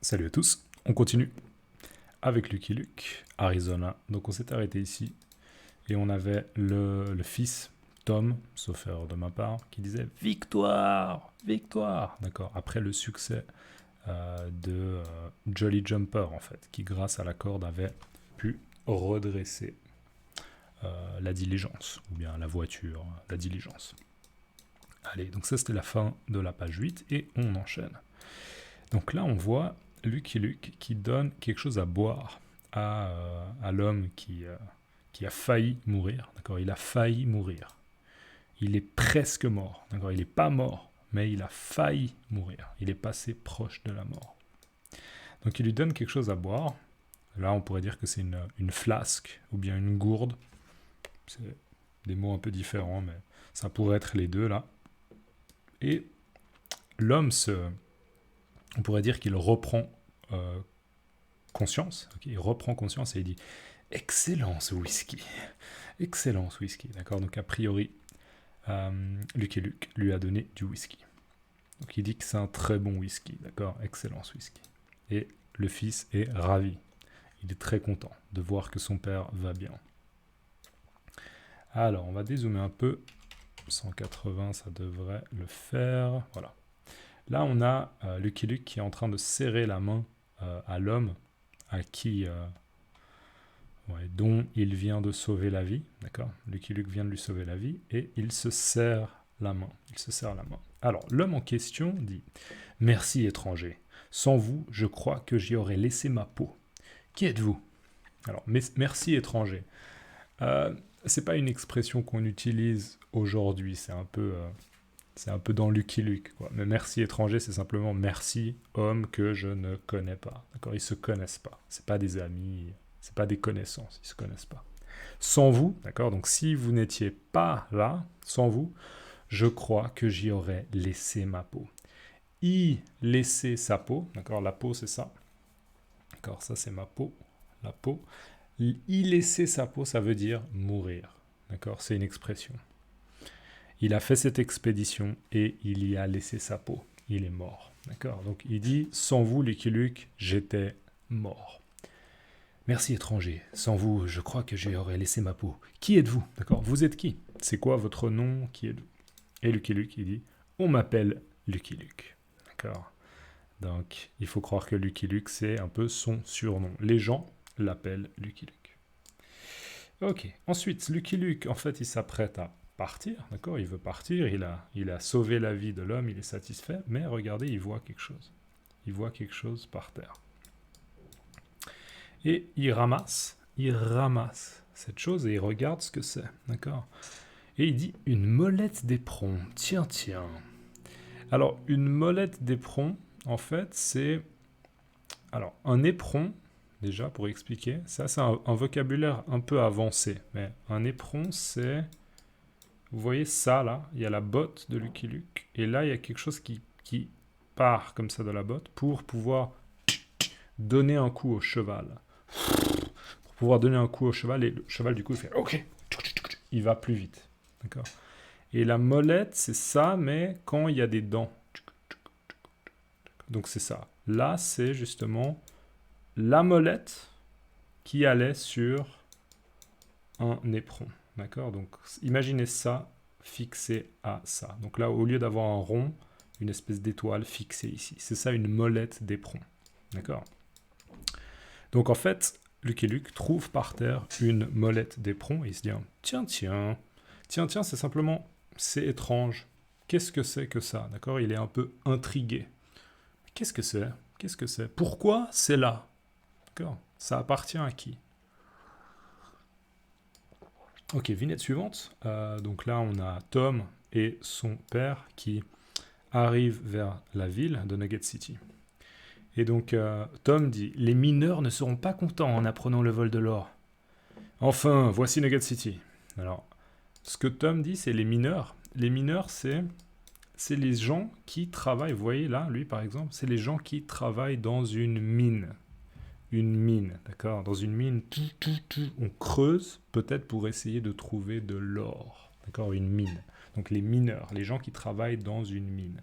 Salut à tous, on continue avec Lucky Luke, Arizona. Donc on s'est arrêté ici et on avait le fils Tom, sauf erreur de ma part, qui disait victoire, victoire. D'accord. Après le succès de Jolly Jumper en fait, qui grâce à la corde avait pu redresser la diligence ou bien la voiture, la diligence. Allez, donc ça c'était la fin de la page 8 et on enchaîne. Donc là on voit Lucky Luke qui donne quelque chose à boire à l'homme qui a failli mourir. D'accord, il a failli mourir. Il est presque mort. D'accord, il n'est pas mort, mais il a failli mourir. Il est passé proche de la mort. Donc il lui donne quelque chose à boire. Là, on pourrait dire que c'est une flasque ou bien une gourde. C'est des mots un peu différents, mais ça pourrait être les deux là. Et l'homme on pourrait dire qu'il reprend conscience. Okay, il reprend conscience et il dit excellent ce whisky, excellent ce whisky. D'accord. Donc a priori, Lucky Luke lui a donné du whisky. Donc il dit que c'est un très bon whisky. D'accord, excellent ce whisky. Et le fils est ravi. Il est très content de voir que son père va bien. Alors, on va dézoomer un peu. 180, ça devrait le faire. Voilà. Là, on a Lucky Luke qui est en train de serrer la main à l'homme à qui, dont il vient de sauver la vie. D'accord. Lucky Luke vient de lui sauver la vie et il se serre la main. Il se serre la main. Alors, l'homme en question dit « Merci, étranger. Sans vous, je crois que j'y aurais laissé ma peau. Qui êtes-vous » Alors, merci, étranger. C'est pas une expression qu'on utilise aujourd'hui. C'est un peu dans Lucky Luke, quoi. Mais merci étranger, c'est simplement merci homme que je ne connais pas. D'accord, ils se connaissent pas. C'est pas des amis, c'est pas des connaissances, ils se connaissent pas. Sans vous, d'accord. Donc si vous n'étiez pas là, sans vous, je crois que j'y aurais laissé ma peau. Y laisser sa peau, d'accord. La peau c'est ça. D'accord, ça c'est ma peau, la peau. Y laisser sa peau, ça veut dire mourir. D'accord, c'est une expression. Il a fait cette expédition et il y a laissé sa peau. Il est mort. D'accord. Donc il dit sans vous, Lucky Luke, j'étais mort. Merci étranger. Sans vous, je crois que j'y aurais laissé ma peau. Qui êtes-vous? D'accord. Vous êtes qui? C'est quoi votre nom? Qui êtes-vous? Et Lucky Luke, il dit on m'appelle Lucky Luke. D'accord. Donc il faut croire que Lucky Luke, c'est un peu son surnom. Les gens l'appellent Lucky Luke. Ok. Ensuite, Lucky Luke, en fait, il s'apprête à partir, d'accord. Il veut partir, il a sauvé la vie de l'homme, il est satisfait, mais regardez, il voit quelque chose. Il voit quelque chose par terre. Et il ramasse cette chose et il regarde ce que c'est, d'accord. Et il dit, une molette d'éperon, tiens. Alors, une molette d'éperon, en fait, c'est... Alors, un éperon, déjà, pour expliquer, ça c'est un vocabulaire un peu avancé, mais un éperon, c'est... Vous voyez ça là, il y a la botte de Lucky Luke, et là il y a quelque chose qui part comme ça de la botte pour pouvoir donner un coup au cheval. Pour pouvoir donner un coup au cheval, et le cheval du coup il fait OK, il va plus vite. D'accord. Et la molette c'est ça, mais quand il y a des dents. Donc c'est ça. Là c'est justement la molette qui allait sur un éperon. D'accord. Donc imaginez ça fixé à ça. Donc là, au lieu d'avoir un rond, une espèce d'étoile fixée ici. C'est ça une molette d'éperon. D'accord. Donc en fait, Lucky Luke trouve par terre une molette d'éperon et il se dit tiens, c'est simplement, c'est étrange. Qu'est-ce que c'est que ça? D'accord. Il est un peu intrigué. Qu'est-ce que c'est? Qu'est-ce que c'est? Pourquoi c'est là? D'accord. Ça appartient à qui? Ok, vignette suivante. Donc là, on a Tom et son père qui arrivent vers la ville de Nugget City. Et donc, Tom dit « Les mineurs ne seront pas contents en apprenant le vol de l'or. Enfin, voici Nugget City. » Alors, ce que Tom dit, c'est les mineurs. Les mineurs, c'est les gens qui travaillent. Vous voyez là, lui par exemple, c'est les gens qui travaillent dans une mine. Une mine, d'accord. Dans une mine, on creuse peut-être pour essayer de trouver de l'or, d'accord. Une mine. Donc les mineurs, les gens qui travaillent dans une mine.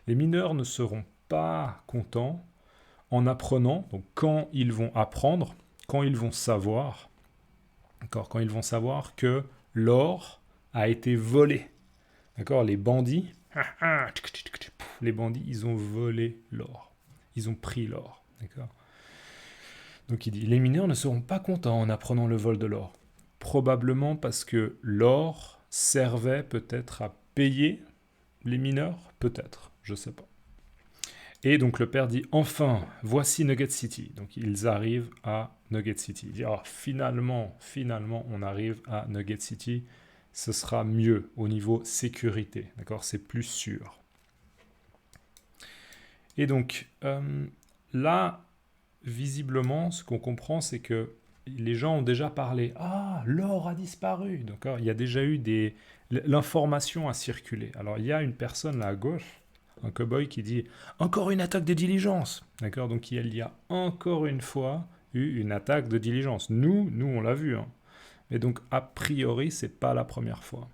Les mineurs ne seront pas contents en apprenant, donc quand ils vont apprendre, quand ils vont savoir, d'accord, quand ils vont savoir que l'or a été volé. D'accord, les bandits, les bandits, ils ont volé l'or. Ils ont pris l'or. D'accord. Donc il dit, les mineurs ne seront pas contents en apprenant le vol de l'or. Probablement parce que l'or servait peut-être à payer les mineurs, peut-être, je ne sais pas. Et donc le père dit, enfin, voici Nugget City. Donc ils arrivent à Nugget City. Il dit, oh, finalement, on arrive à Nugget City. Ce sera mieux au niveau sécurité, d'accord, c'est plus sûr. Et donc, là, visiblement, ce qu'on comprend, c'est que les gens ont déjà parlé. Ah, l'or a disparu. Donc, il y a déjà eu l'information a circulé. Alors, il y a une personne là à gauche, un cow-boy qui dit « Encore une attaque de diligence !» D'accord, donc il y a encore une fois eu une attaque de diligence. Nous on l'a vu, hein. Et donc, a priori, c'est pas la première fois.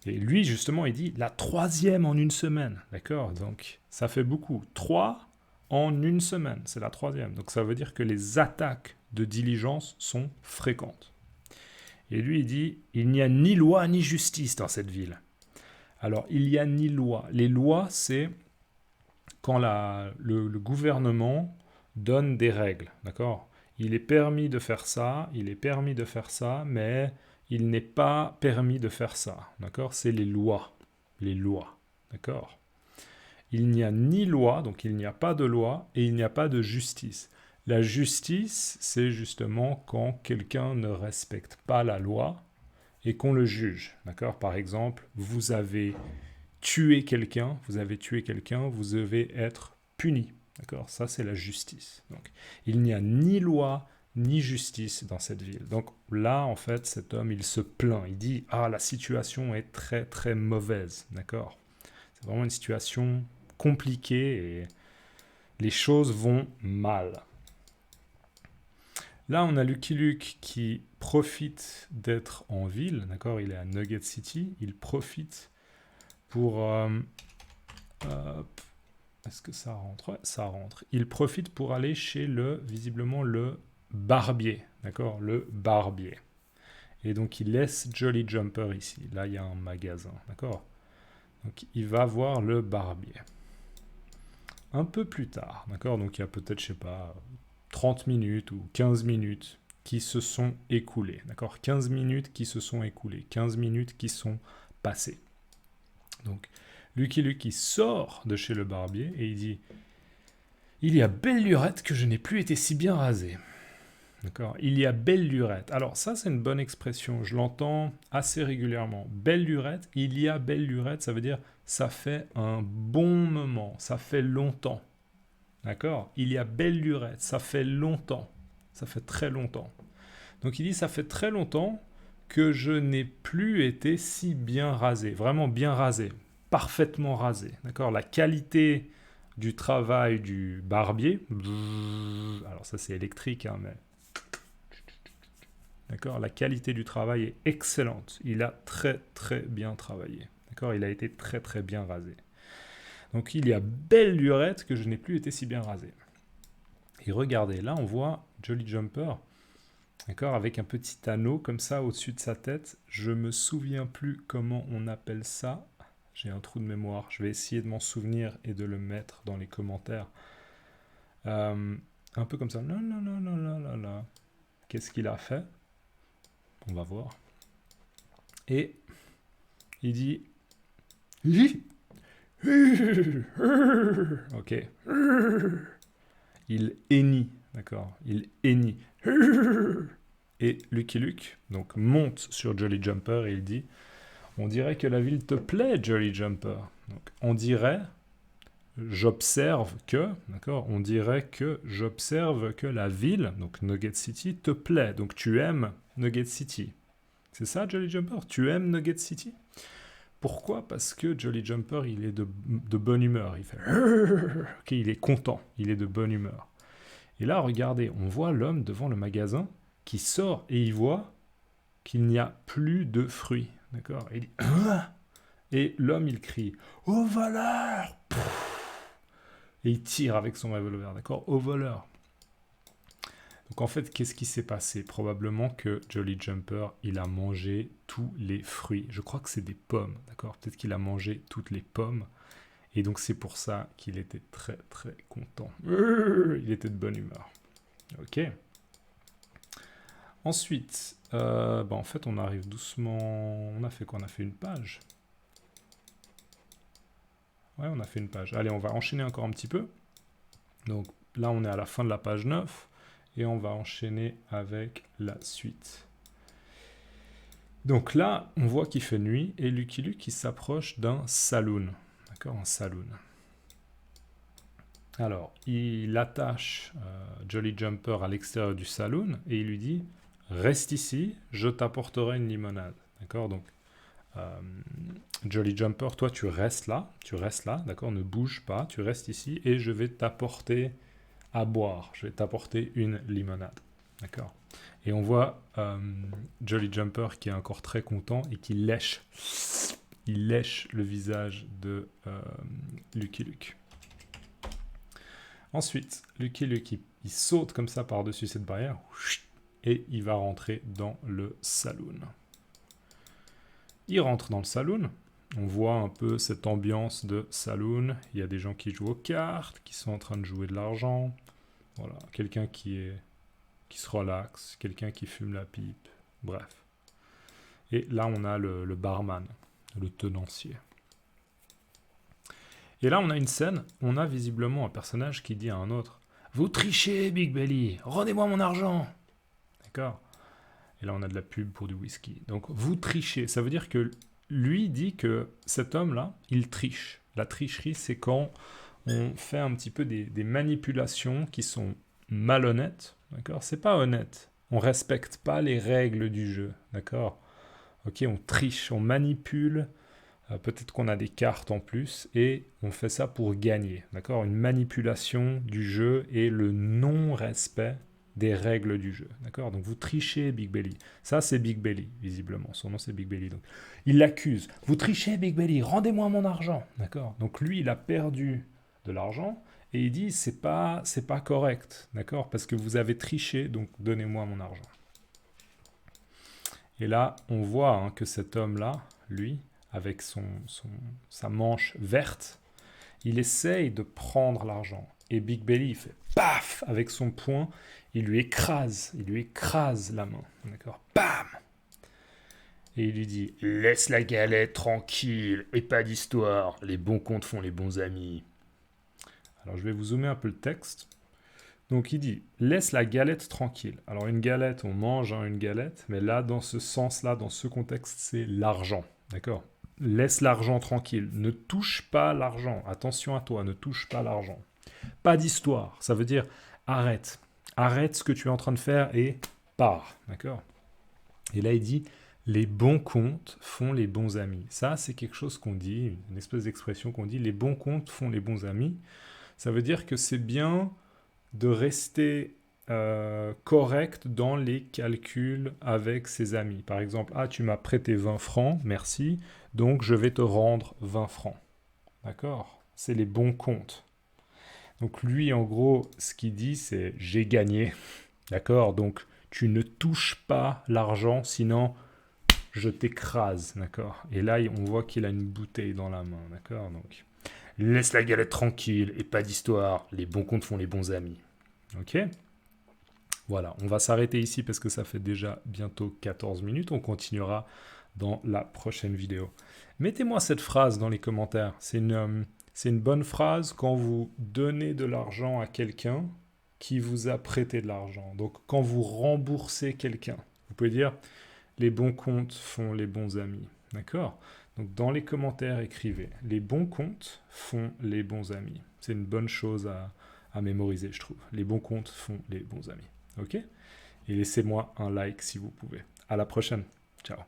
Et lui, justement, il dit la 3e en une semaine. D'accord? Donc, ça fait beaucoup. 3 en une semaine, c'est la 3e. Donc, ça veut dire que les attaques de diligence sont fréquentes. Et lui, il dit il n'y a ni loi ni justice dans cette ville. Alors, il n'y a ni loi. Les lois, c'est quand le gouvernement donne des règles. D'accord? Il est permis de faire ça, mais il n'est pas permis de faire ça. D'accord? C'est les lois. Les lois. D'accord? Il n'y a ni loi, donc il n'y a pas de loi, et il n'y a pas de justice. La justice, c'est justement quand quelqu'un ne respecte pas la loi et qu'on le juge. D'accord? Par exemple, vous avez tué quelqu'un, vous devez être puni. D'accord? Ça, c'est la justice. Donc, il n'y a ni loi, ni justice dans cette ville. Donc là, en fait, cet homme, il se plaint. Il dit « Ah, la situation est très, très mauvaise. » D'accord? C'est vraiment une situation compliquée et les choses vont mal. Là, on a Lucky Luke qui profite d'être en ville. D'accord? Il est à Nugget City. Il profite pour... est-ce que ça rentre? Ouais, ça rentre. Il profite pour aller chez visiblement le barbier. D'accord? Le barbier. Et donc, il laisse Jolly Jumper ici. Là, il y a un magasin. D'accord? Donc, il va voir le barbier. Un peu plus tard. D'accord? Donc, il y a peut-être, je sais pas, 30 minutes ou 15 minutes qui se sont écoulées. D'accord? 15 minutes qui se sont écoulées. 15 minutes qui sont passées. Donc, Lucky Luke il sort de chez le barbier et il dit « Il y a belle lurette que je n'ai plus été si bien rasé. » D'accord? Il y a belle lurette. Alors ça, c'est une bonne expression. Je l'entends assez régulièrement. Belle lurette, il y a belle lurette, ça veut dire ça fait un bon moment, ça fait longtemps. D'accord? Il y a belle lurette, ça fait longtemps. Ça fait très longtemps. Donc il dit ça fait très longtemps que je n'ai plus été si bien rasé. Vraiment bien rasé. Parfaitement rasé. D'accord? La qualité du travail du barbier, alors ça c'est électrique, hein, mais... D'accord? La qualité du travail est excellente. Il a très très bien travaillé. D'accord? Il a été très très bien rasé. Donc il y a belle lurette que je n'ai plus été si bien rasé. Et regardez, là on voit Jolly Jumper, d'accord, avec un petit anneau comme ça au-dessus de sa tête. Je me souviens plus comment on appelle ça. J'ai un trou de mémoire. Je vais essayer de m'en souvenir et de le mettre dans les commentaires. Un peu comme ça. Là. Qu'est-ce qu'il a fait? On va voir. Et il dit... Ok. Il hennit, d'accord? Il hennit. Et Lucky Luke, donc, monte sur Jolly Jumper et il dit « On dirait que la ville te plaît, Jolly Jumper. » Donc, on dirait, j'observe que, d'accord? On dirait que j'observe que la ville, donc Nugget City, te plaît. Donc, tu aimes Nugget City. C'est ça, Jolly Jumper? Tu aimes Nugget City? Pourquoi? Parce que Jolly Jumper, il est de bonne humeur. Il fait... Ok, il est content, il est de bonne humeur. Et là, regardez, on voit l'homme devant le magasin qui sort et il voit qu'il n'y a plus de fruits. D'accord? Et il dit... Et l'homme, il crie « Au voleur !» et il tire avec son revolver, d'accord, au voleur. Donc en fait, qu'est-ce qui s'est passé? Probablement que Jolly Jumper, il a mangé tous les fruits. Je crois que c'est des pommes, d'accord? Peut-être qu'il a mangé toutes les pommes. Et donc c'est pour ça qu'il était très très content. Il était de bonne humeur. Ok. Ensuite, en fait on arrive doucement... On a fait quoi? On a fait une page. Ouais, on a fait une page. Allez, on va enchaîner encore un petit peu. Donc là, on est à la fin de la page 9. Et on va enchaîner avec la suite. Donc là, on voit qu'il fait nuit. Et Lucky Luke, il s'approche d'un saloon. D'accord, un saloon. Alors, il attache Jolly Jumper à l'extérieur du saloon. Et il lui dit, reste ici, je t'apporterai une limonade. D'accord, donc... Jolly Jumper, toi tu restes là, d'accord, ne bouge pas, tu restes ici et je vais t'apporter à boire, je vais t'apporter une limonade, d'accord. Et on voit Jolly Jumper qui est encore très content et qui lèche, il lèche le visage de Lucky Luke. Ensuite, Lucky Luke, il saute comme ça par-dessus cette barrière et il va rentrer dans le saloon. Il rentre dans le saloon, on voit un peu cette ambiance de saloon, il y a des gens qui jouent aux cartes, qui sont en train de jouer de l'argent, voilà, quelqu'un qui se relaxe, quelqu'un qui fume la pipe, bref. Et là on a le barman, le tenancier. Et là on a une scène, on a visiblement un personnage qui dit à un autre « Vous trichez, Big Belly, rendez-moi mon argent !» D'accord ? Et là, on a de la pub pour du whisky. Donc, vous trichez. Ça veut dire que lui dit que cet homme-là, il triche. La tricherie, c'est quand on fait un petit peu des manipulations qui sont malhonnêtes. D'accord ? C'est pas honnête. On respecte pas les règles du jeu. D'accord ? Ok, on triche, on manipule. Peut-être qu'on a des cartes en plus. Et on fait ça pour gagner. D'accord ? Une manipulation du jeu et le non-respect des règles du jeu, d'accord? Donc vous trichez Big Belly. Ça c'est Big Belly, visiblement. Son nom c'est Big Belly. Donc il l'accuse. Vous trichez Big Belly, rendez-moi mon argent, d'accord? Donc lui il a perdu de l'argent et il dit c'est pas correct, d'accord? Parce que vous avez triché, donc donnez-moi mon argent. Et là on voit que cet homme-là, lui, avec sa manche verte, il essaye de prendre l'argent. Et Big Belly il fait paf avec son poing. Il lui écrase la main, d'accord, bam. Et il lui dit, laisse la galette tranquille, et pas d'histoire, les bons comptes font les bons amis. Alors je vais vous zoomer un peu le texte. Donc il dit, laisse la galette tranquille. Alors une galette, on mange une galette, mais là, dans ce sens-là, dans ce contexte, c'est l'argent, d'accord. Laisse l'argent tranquille, ne touche pas l'argent, attention à toi, ne touche pas l'argent. Pas d'histoire, ça veut dire arrête. Arrête ce que tu es en train de faire et pars, d'accord? Et là, il dit, les bons comptes font les bons amis. Ça, c'est quelque chose qu'on dit, une espèce d'expression qu'on dit, les bons comptes font les bons amis. Ça veut dire que c'est bien de rester correct dans les calculs avec ses amis. Par exemple, ah, tu m'as prêté 20 francs, merci, donc je vais te rendre 20 francs. D'accord? C'est les bons comptes. Donc lui, en gros, ce qu'il dit, c'est « j'ai gagné ». D'accord? Donc tu ne touches pas l'argent, sinon je t'écrase. D'accord? Et là, on voit qu'il a une bouteille dans la main. D'accord? Donc laisse la galette tranquille et pas d'histoire. Les bons comptes font les bons amis. Ok? Voilà, on va s'arrêter ici parce que ça fait déjà bientôt 14 minutes. On continuera dans la prochaine vidéo. Mettez-moi cette phrase dans les commentaires. C'est une bonne phrase quand vous donnez de l'argent à quelqu'un qui vous a prêté de l'argent. Donc, quand vous remboursez quelqu'un, vous pouvez dire « les bons comptes font les bons amis ». D'accord? Donc, dans les commentaires, écrivez « les bons comptes font les bons amis ». C'est une bonne chose à mémoriser, je trouve. Les bons comptes font les bons amis. Ok? Et laissez-moi un like si vous pouvez. À la prochaine. Ciao.